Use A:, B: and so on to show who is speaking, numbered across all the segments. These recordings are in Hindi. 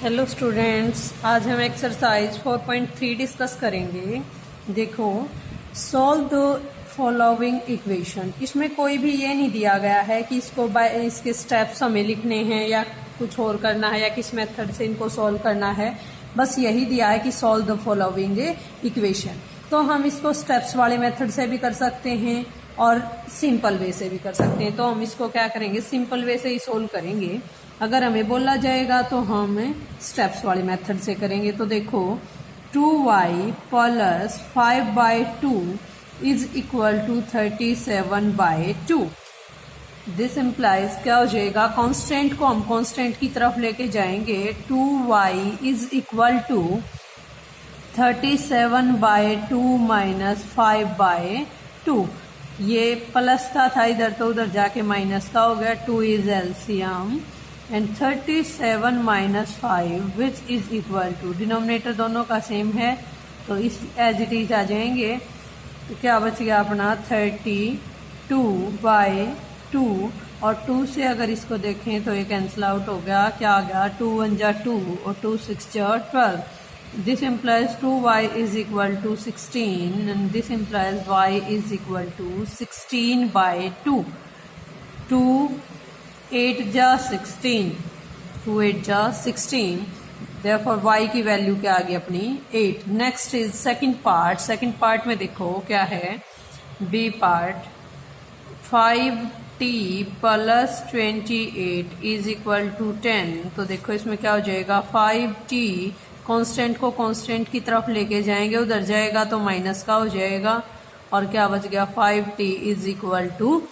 A: हेलो स्टूडेंट्स, आज हम एक्सरसाइज 4.3 डिस्कस करेंगे। देखो, सॉल्व द फॉलोइंग इक्वेशन। इसमें कोई भी ये नहीं दिया गया है कि इसको बाय इसके स्टेप्स हमें लिखने हैं या कुछ और करना है या किस मेथड से इनको सॉल्व करना है। बस यही दिया है कि सॉल्व द फॉलोइंग इक्वेशन। तो हम इसको स्टेप्स वाले मेथड से भी कर सकते हैं और सिंपल वे से भी कर सकते हैं। तो हम इसको क्या करेंगे, सिंपल वे से ही सोल्व करेंगे। अगर हमें बोला जाएगा तो हम स्टेप्स वाले मेथड से करेंगे। तो देखो, 2y plus 5/2 is equal to 37/2। This implies क्या हो जाएगा, कांस्टेंट को हम कांस्टेंट की तरफ लेके जाएंगे। 2y is equal to 37/2 minus 5/2। ये प्लस का था इधर, तो उधर जाके माइनस का हो गया। 2 is LCM and 37 minus 5 which is equal to, denominator दोनों का सेम है तो इस एज इट इज आ जाएंगे। तो क्या बच गया अपना 32/2, और 2 से अगर इसको देखें तो ये कैंसिल आउट हो गया। क्या आ गया, 2 1 जा 2 और 2 6 जा 12। This implies 2y is equal to 16 and this implies y is equal to 16/2. 2 8 जा 16, 2 8 जा 16, therefore y की वैल्यू क्या आ गई अपनी 8। Next is second part. Second part में देखो क्या है, B part, 5t plus 28 is equal to 10। तो देखो इसमें क्या हो जाएगा, 5t कांस्टेंट को कांस्टेंट की तरफ लेके जाएंगे, उधर जाएगा तो माइनस का हो जाएगा और क्या बच गया, 5t is equal to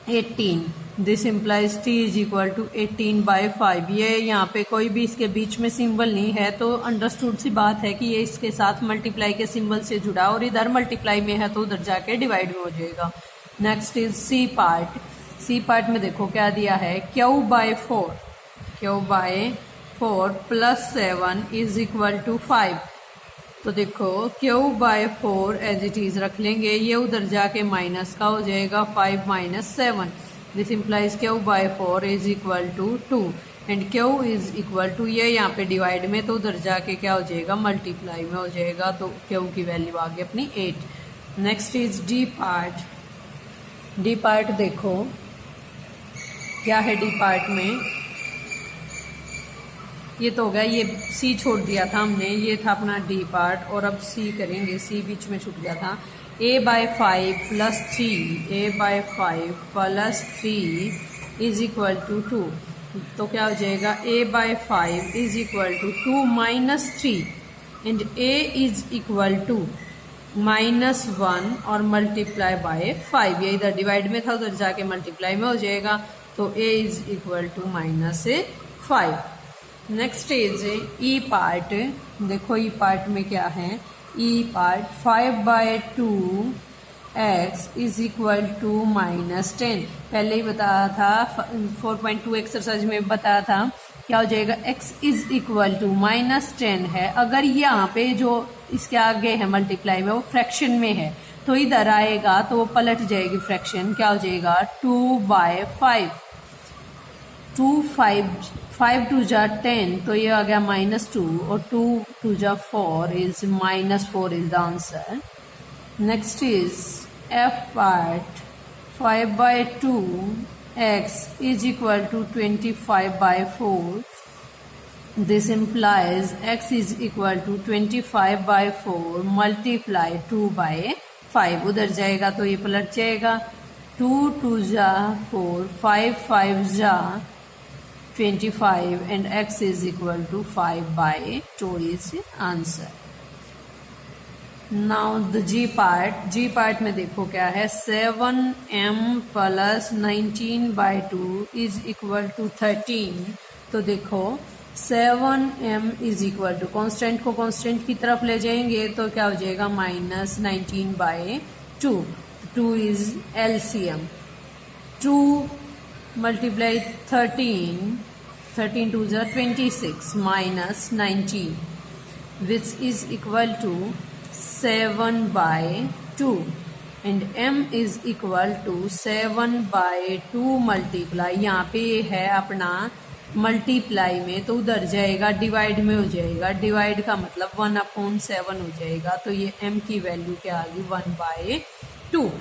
A: 18। This implies t is equal to 18/5। ये यहाँ पे कोई भी इसके बीच में सिंबल नहीं है, तो अंडरस्टूड सी बात है कि ये इसके साथ मल्टीप्लाई के सिंबल से जुड़ा, और इधर मल्टीप्लाई में है तो उधर जाके डिवाइड में हो जाएगा। Next is C part. C part में देखो क्या दिया है, Q/4, Q/4 plus 7 is equal to 5। तो देखो Q/4 एज इट इज रख लेंगे, ये उधर जाके माइनस का हो जाएगा, 5 minus 7। This implies Q/4 is equal to 2 and Q is equal to, ये यहाँ पे डिवाइड में तो उधर जाके क्या हो जाएगा, मल्टीप्लाई में हो जाएगा। तो Q की वैल्यू आ गई अपनी 8। Next is D part. D part देखो क्या है, डी पार्ट में ये तो हो गया, ये सी छोड़ दिया था हमने, ये था अपना डी पार्ट, और अब सी करेंगे। सी बीच में छूट गया था। a/5 plus 3, a/5 plus 3 is equal to 2। तो क्या हो जाएगा, a/5 is equal to 2 minus 3 and a is equal to -1 और मल्टीप्लाई बाय 5। ये इधर डिवाइड में था, उधर जाके मल्टीप्लाई में हो जाएगा। तो a is equal to -5। Next is E part. देखो ई पार्ट में क्या है, E part 5/2 x is equal to -10। पहले ही बताया था, 4.2 एक्सरसाइज में बताया था क्या हो जाएगा, x इज इक्वल टू -10 है। अगर यहाँ पे जो इसके आगे है मल्टीप्लाई में वो फ्रैक्शन में है तो इधर आएगा तो वो पलट जाएगी फ्रैक्शन। क्या हो जाएगा, 2/5। 5 2 जा 10, तो ये आ गया -2 और 2 2 जा 4 is -4 is the answer. Next is F part. 5/2 x is equal to 25/4। This implies x is equal to 25/4 multiply 2/5। उधर जाएगा तो ये पलट जाएगा, 2 2 जा 4, 5 5 जा 25 and x is equal to 5/2 is answer. Now the G part. G part में देखो क्या है, 7m plus 19/2 is equal to 13। तो देखो 7m is equal to, constant को कांस्टेंट की तरफ ले जाएंगे तो क्या हो जाएगा, -19/2। 2 is LCM। 2 मल्टीप्लाई 13 2 जा 26 minus 19 which is equal to 7/2 and m is equal to 7/2 multiply, यहाँ पे है अपना मल्टीप्लाई में तो उधर जाएगा डिवाइड में हो जाएगा, डिवाइड का मतलब 1/7 हो जाएगा, तो ये m की वैल्यू क्या आ गई 1/2।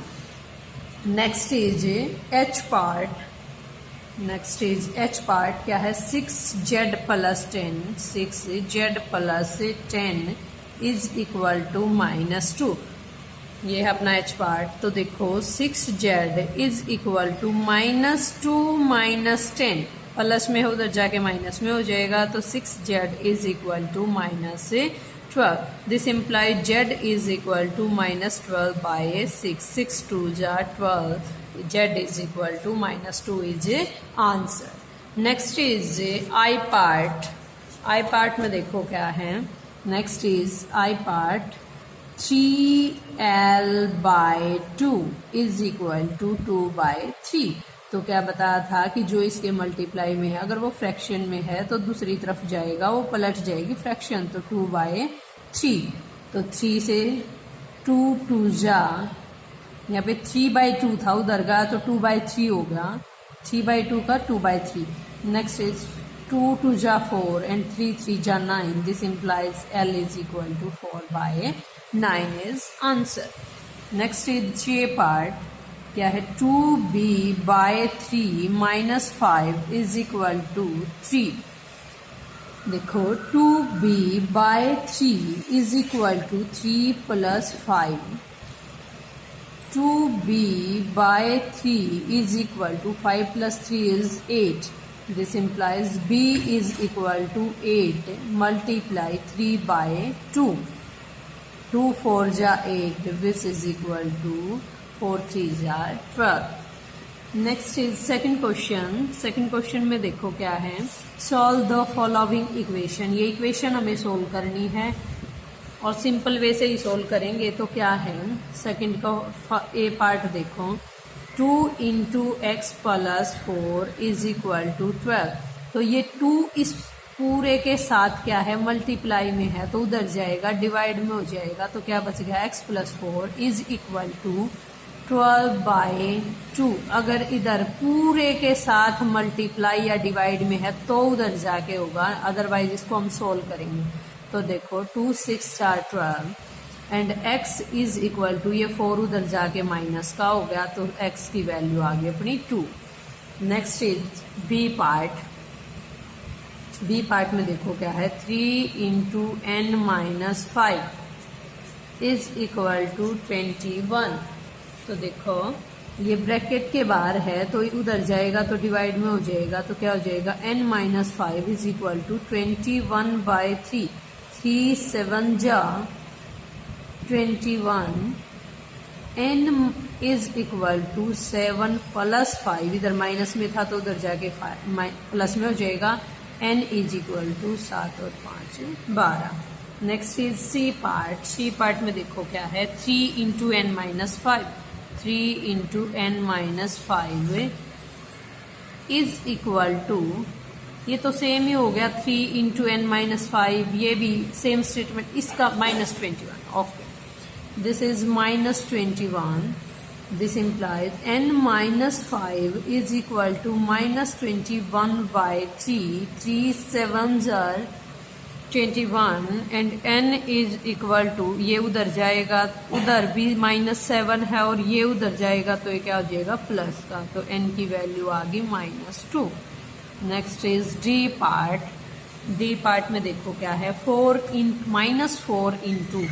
A: Next is h part, next is h part क्या है 6z + 10, 6z + 10 is equal to -2। ये है अपना h पार्ट। तो देखो 6z is equal to -2 - 10, plus में है उधर जाके माइनस में हो जाएगा, तो 6z is equal to -12। This implies z is equal to -12/6, 6 2 12, z is equal to -2 is answer. Next is i part. i part में देखो क्या है, next is i part 3l/2 is equal to 2/3। तो क्या बताया था कि जो इसके मल्टीप्लाई में है अगर वो फ्रैक्शन में है तो दूसरी तरफ जाएगा, वो पलट जाएगी फ्रैक्शन, तो 2/3। तो 3 से 2 2 जा, यहाँ पे 3/2 था उधर का, तो 2/3 होगा, 3/2 का 2/3। नेक्स्ट इज 2 2 जा 4 एंड 3 3 जा 9, this implies l is equal to 4/9 is answer. Next is j part क्या है 2b/3 - 5 इज इक्वल टू 3। देखो 2b/3 is equal to 3 + 5, 2b/3 is equal to 5 + 3 is 8, this implies b is equal to 8 × 3/2, 2 4 जा 8, दिस इज इक्वल टू 4 3 जा 12। Next is second question. Second question में देखो क्या है, सॉल्व द फॉलोइंग इक्वेशन। ये इक्वेशन हमें सोल्व करनी है और सिंपल वे से ही सोल्व करेंगे। तो क्या है सेकंड का ए पार्ट देखो, 2 × x + 4 इज इक्वल टू 12। तो ये 2 इस पूरे के साथ क्या है मल्टीप्लाई में है, तो उधर जाएगा डिवाइड में हो जाएगा, तो क्या बच गया x + 4 इज इक्वल टू 12/2। अगर इधर पूरे के साथ मल्टीप्लाई या डिवाइड में है तो उधर जाके होगा, अदरवाइज इसको हम सोल्व करेंगे। तो देखो 2 6 4 12 and x is equal to, ये 4 उधर जाके माइनस का हो गया, तो x की वैल्यू आ गई अपनी 2। Next is B part. B part में देखो क्या है 3 × n - 5 इज इक्वल टू 21। तो देखो ये ब्रैकेट के बाहर है तो उधर जाएगा तो डिवाइड में हो जाएगा, तो क्या हो जाएगा n - 5 इज इक्वल टू 21/3, 3 7 जा 21, n इज इक्वल टू 7 + 5, इधर माइनस में था तो उधर जाके प्लस में हो जाएगा, n इज इक्वल टू 7 और 5 12। Next is C part. C part में देखो क्या है 3 × n - 5, 3 × n - 5 is equal to, ये तो सेम ही हो गया 3 × n - 5, ये भी सेम स्टेटमेंट, इसका -21। Okay, this is -21, this implies n - 5 is equal to -21/3, 3 7 are 21 and n is equal to, ये उधर जाएगा, उधर भी -7 है और ये उधर जाएगा तो ये क्या हो जाएगा प्लस का, तो n की वैल्यू आ गई -2। Next is D part. D part में देखो क्या है 4 × -4 ×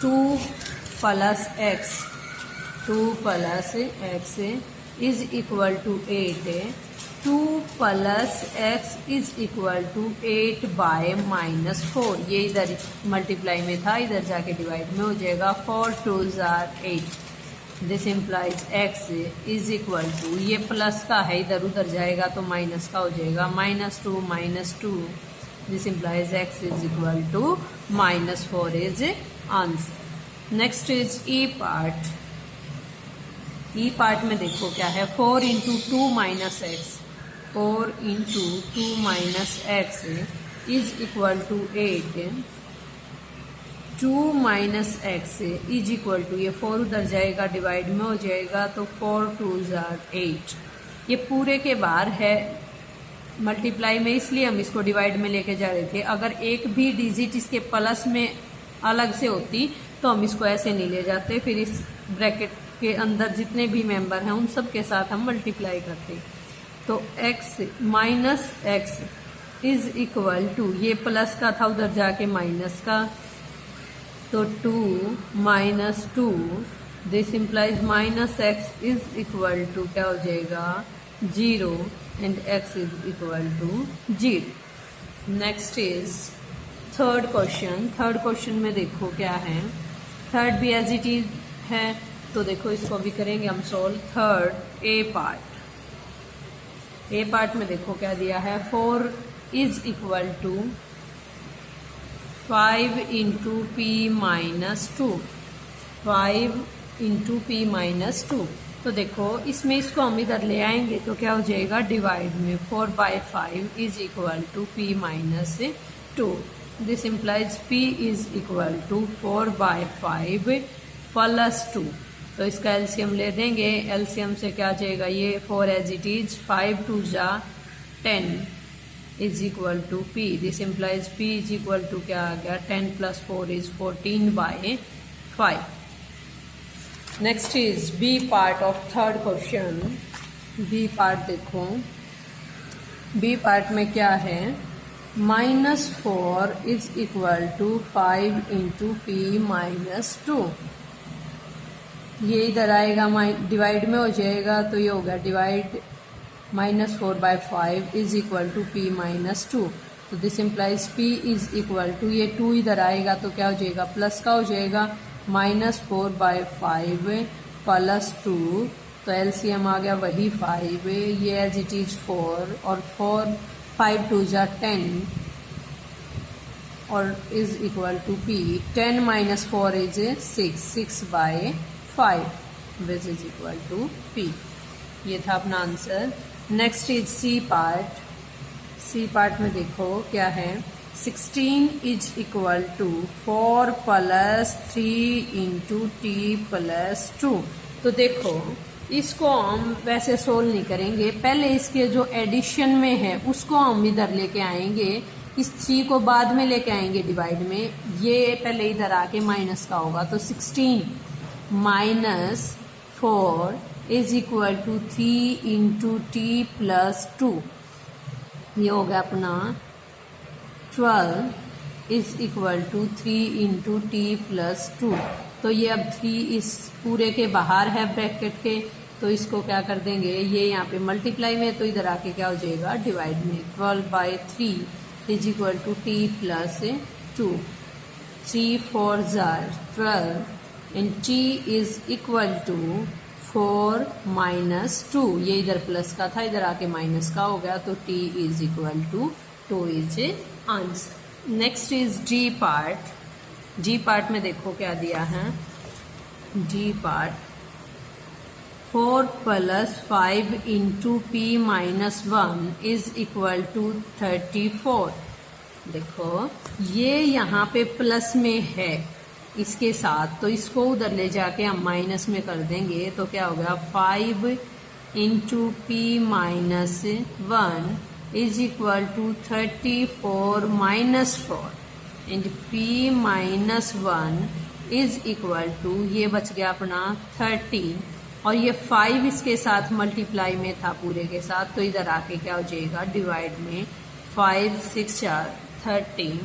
A: 2 + x, 2 + x is equal to 8, 2 + x is equal to 8/-4, ये इधर मल्टीप्लाई में था, इधर जाके डिवाइड में हो जाएगा, 4 2 are 8, this implies x is equal to, ये प्लस का है इधर उधर जाएगा तो माइनस का हो जाएगा, -2 - 2, this implies x is equal to -4 is answer. Next is E part. E part में देखो क्या है 4 × 2 - x, 4 × 2 - x is equal to 8, 2 - x is equal to, ये 4 उधर जाएगा डिवाइड में हो जाएगा तो 4 2 are 8, ये पूरे के बाहर है मल्टीप्लाई में इसलिए हम इसको डिवाइड में लेके जा रहे थे, अगर एक भी डिजिट इसके प्लस में अलग से होती तो हम इसको ऐसे नहीं ले जाते, फिर इस ब्रैकेट के अंदर जितने भी मेंबर हैं उन सब के साथ हम मल्टीप्लाई करते। तो x minus x is equal to, ये प्लस का था उधर जाके माइनस का, तो 2 minus 2, this implies minus x is equal to क्या हो जाएगा 0 and x is equal to 0। Next is third question. Third question में देखो क्या है, थर्ड भी एज इट इज है, तो देखो इसको भी करेंगे हम सोल्व। थर्ड ए पार्ट में देखो क्या दिया है, 4 is equal to 5 into P minus 2, 5 into P minus 2। तो देखो इसमें इसको हम इधर ले आएंगे तो क्या हो जाएगा डिवाइड में, 4/5 is equal to p minus 2। This implies p is equal to 4/5 plus 2। तो इसका एलसीएम ले देंगे, एलसीएम से क्या आ जाएगा, ये 4 एज इट इज, 5 2 जा 10 is equal to p। This implies p is equal to क्या आ गया, 10 plus 4 is 14/5। Next is B part of third question. B part देखो, बी पार्ट में क्या है, -4 is equal to 5 into P minus 2। ये इधर आएगा डिवाइड में हो जाएगा, तो ये होगा divide -4/5 is equal to p minus 2। तो this implies p is equal to, ये 2 इधर आएगा तो क्या हो जाएगा प्लस का हो जाएगा, -4/5 प्लस 2, तो एलसीएम आ गया वही 5, ये एज इट इज 4 और 4 5 2 जा 10 और is equal to p। 10 minus 4 is 6/5 which is equal to p। ये था अपना answer. Next is C part. C part में देखो क्या है, 16 is equal to 4 plus 3 into t plus 2। तो देखो इसको हम वैसे सोल्व नहीं करेंगे, पहले इसके जो एडिशन में है उसको हम इधर लेके आएंगे, इस 3 को बाद में लेके आएंगे डिवाइड में, ये पहले इधर आके माइनस का होगा। तो 16 minus 4 is equal to 3 into t plus 2। ये हो गया अपना 12 is equal to 3 into t plus 2। तो ये अब 3 इस पूरे के बाहर है ब्रैकेट के, तो इसको क्या कर देंगे, ये यहाँ पे मल्टीप्लाई में, तो इधर आके क्या हो जाएगा डिवाइड में, 12/3 is equal to t plus 2। 3 4 जार 12 and t is equal to 4 minus 2। ये इधर प्लस का था, इधर आके माइनस का हो गया, तो T is equal to 2 is answer. Next is D part. G part में देखो क्या दिया है, G part 4 plus 5 into P minus 1 is equal to 34। देखो ये यहाँ पे प्लस में है इसके साथ, तो इसको उधर ले जाके हम माइनस में कर देंगे, तो क्या होगा 5 into P minus 1 is equal to 34 minus 4 and p minus 1 is equal to, ये बच गया अपना 13 और ये 5 इसके साथ मल्टीप्लाई में था पूरे के साथ, तो इधर आके क्या हो जाएगा डिवाइड में, 5 6 13।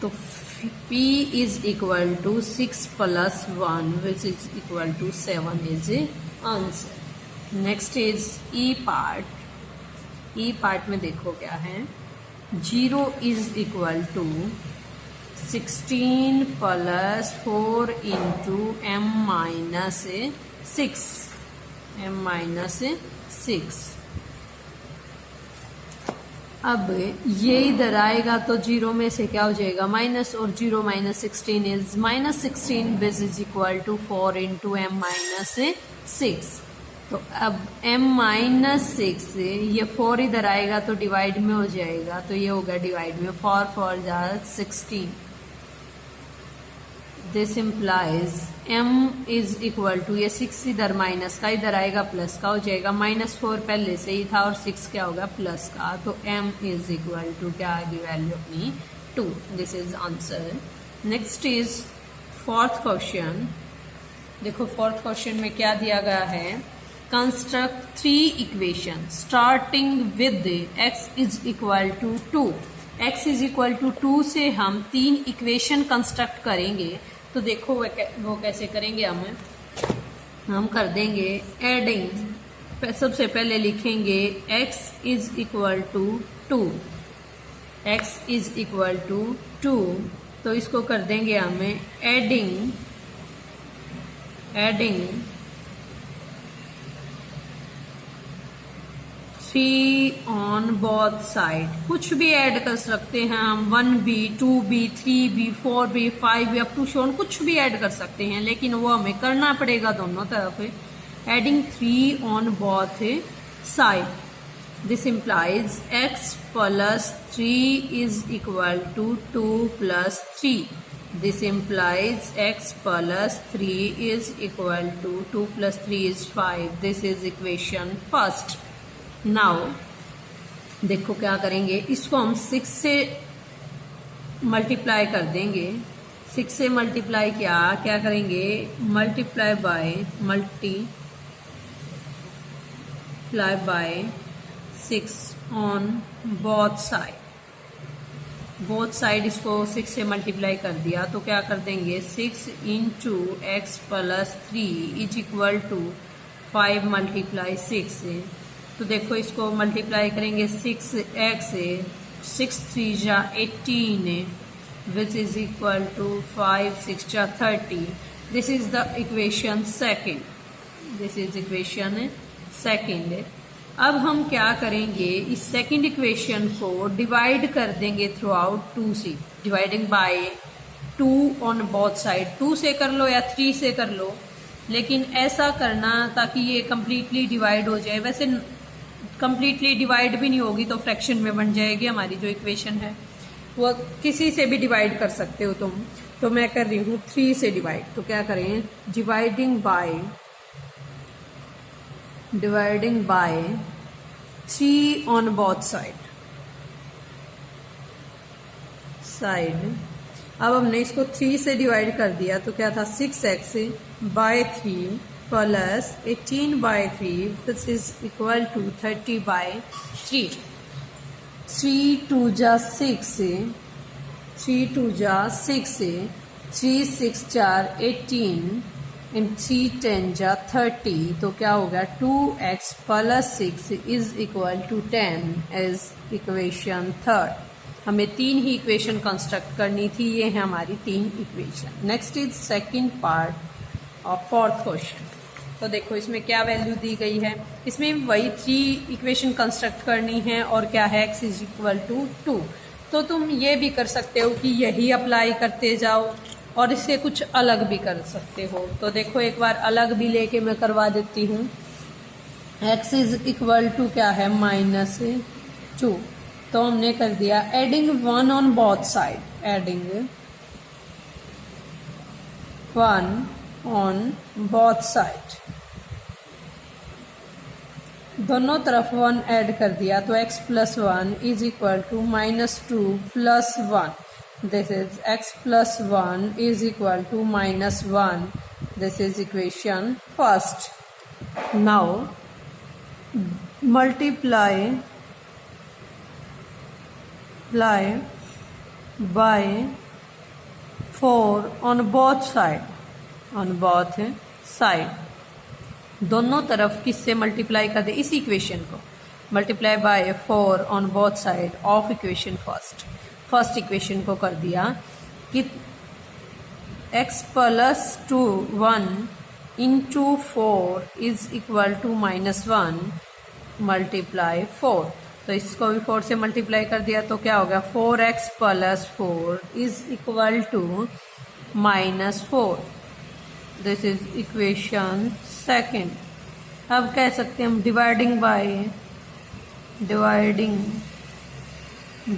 A: तो p is equal to 6 plus 1 which is equal to 7 is answer. Next is E part. E part में देखो क्या है, 0 is equal to 16 plus 4 into m minus 6, m minus 6। अब ये इधर आएगा तो 0 में से क्या हो जाएगा माइनस, और 0 minus 16 is minus 16 which is equal to 4 into m minus 6। तो अब m माइनस 6 ये 4 इधर आएगा तो डिवाइड में हो जाएगा, तो ये होगा डिवाइड में, 4 4 जा 16। This implies m is equal to, ये 6 इधर माइनस का, इधर आएगा प्लस का, हो जाएगा -4 पहले से ही था और 6 क्या होगा प्लस का, तो m इज इक्वल टू क्या आएगी वैल्यू अपनी 2। This is answer. Next is fourth question. देखो फोर्थ क्वेश्चन में क्या दिया गया है, construct 3 equation starting with x is equal to 2। x is equal to 2 से हम 3 इक्वेशन कंस्ट्रक्ट करेंगे। तो देखो वो कैसे करेंगे, हम कर देंगे एडिंग। सबसे पहले लिखेंगे x is equal to 2, x is equal to 2, तो इसको कर देंगे हमें एडिंग 3 ऑन बोथ साइड। कुछ भी ऐड कर सकते हैं हम, 1b 2b 3b 4b 5b up to shown, कुछ भी ऐड कर सकते हैं, लेकिन वो हमें करना पड़ेगा दोनों तरफ। Adding 3 on both side. This implies x plus 3 is equal to 2 plus 3। This implies x plus 3 is equal to 2 plus 3 is 5. This is equation first. Now देखो क्या करेंगे, इसको हम 6 से मल्टीप्लाई कर देंगे। 6 से मल्टीप्लाई क्या करेंगे, multiply by 6 on both side. इसको 6 से मल्टीप्लाई कर दिया तो क्या कर देंगे, 6 into x plus 3 is equal to 5 multiply 6 से। तो देखो इसको मल्टीप्लाई करेंगे 6x से, 6 3 जा 18 विच इज इक्वल टू 5 6 जा 30। This is the equation second. अब हम क्या करेंगे, इस सेकंड इक्वेशन को डिवाइड कर देंगे थ्रू आउट 2 से, dividing by 2 on both side. 2 से कर लो या 3 से कर लो, लेकिन ऐसा करना ताकि ये कम्प्लीटली डिवाइड हो जाए। वैसे कम्प्लीटली डिवाइड भी नहीं होगी तो फ्रैक्शन में बन जाएगी हमारी जो इक्वेशन है, वो किसी से भी डिवाइड कर सकते हो तुम। तो मैं कर रही हूँ 3 से डिवाइड। तो क्या करें, dividing by 3 on both side. अब हमने इसको 3 से डिवाइड कर दिया तो क्या था, 6x by 3 plus 18 by 3 which is equal to 30 by 3। 3 2 जा 6 3 6 4 18 एंड 3 10 जा 30। तो क्या होगा, 2x plus 6 is equal to 10 is equation third. हमें 3 ही इक्वेशन कंस्ट्रक्ट करनी थी, ये है हमारी 3 equation. Next is second part of fourth question. तो देखो इसमें क्या वैल्यू दी गई है, इसमें वही 3 इक्वेशन कंस्ट्रक्ट करनी है और क्या है, x इज इक्वल टू 2। तो तुम ये भी कर सकते हो कि यही अप्लाई करते जाओ और इससे कुछ अलग भी कर सकते हो। तो देखो एक बार अलग भी लेके मैं करवा देती हूँ। x इज इक्वल टू क्या है, -2। तो हमने कर दिया adding 1 on both side, adding 1 on both side, दोनों तरफ 1 ऐड कर दिया तो x plus 1 is equal to -2 plus 1। This is x plus 1 is equal to -1. This is equation first. Now multiply by 4 on both side। दोनों तरफ किससे मल्टीप्लाई कर दे, इस इक्वेशन को multiply by 4 on both side of equation first equation को कर दिया कि x plus 1 into 4 is equal to -1 multiply 4। तो इसको भी 4 से मल्टीप्लाई कर दिया तो क्या हो गया, 4x plus 4 is equal to -4। This is equation second. अब कह सकते हैं हम dividing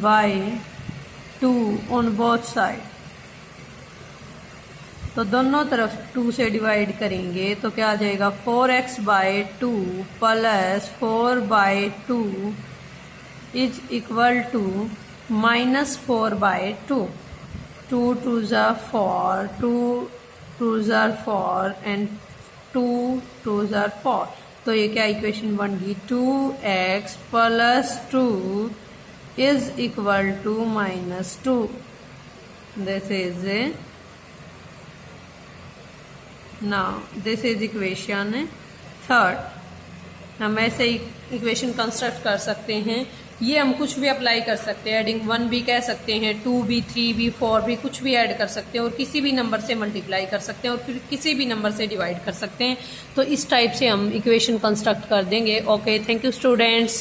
A: by 2 on both side। तो दोनों तरफ 2 से डिवाइड करेंगे तो क्या आ जाएगा 4x/2 plus 4/2 is equal to -4/2. 2 2s are 4, 2 2s are 4 and 2 2s are 4. तो ये क्या इक्वेशन बन गई 2x plus 2 is equal to -2. This is now this is equation 3. हम ऐसे इक्वेशन कंस्ट्रक्ट कर सकते हैं. ये हम कुछ भी अप्लाई कर सकते हैं. एडिंग 1 भी कह सकते हैं, 2 भी, 3 भी, 4 भी, कुछ भी ऐड कर सकते हैं और किसी भी नंबर से मल्टीप्लाई कर सकते हैं और फिर किसी भी नंबर से डिवाइड कर सकते हैं. तो इस टाइप से हम इक्वेशन कंस्ट्रक्ट कर देंगे. Okay, thank you students.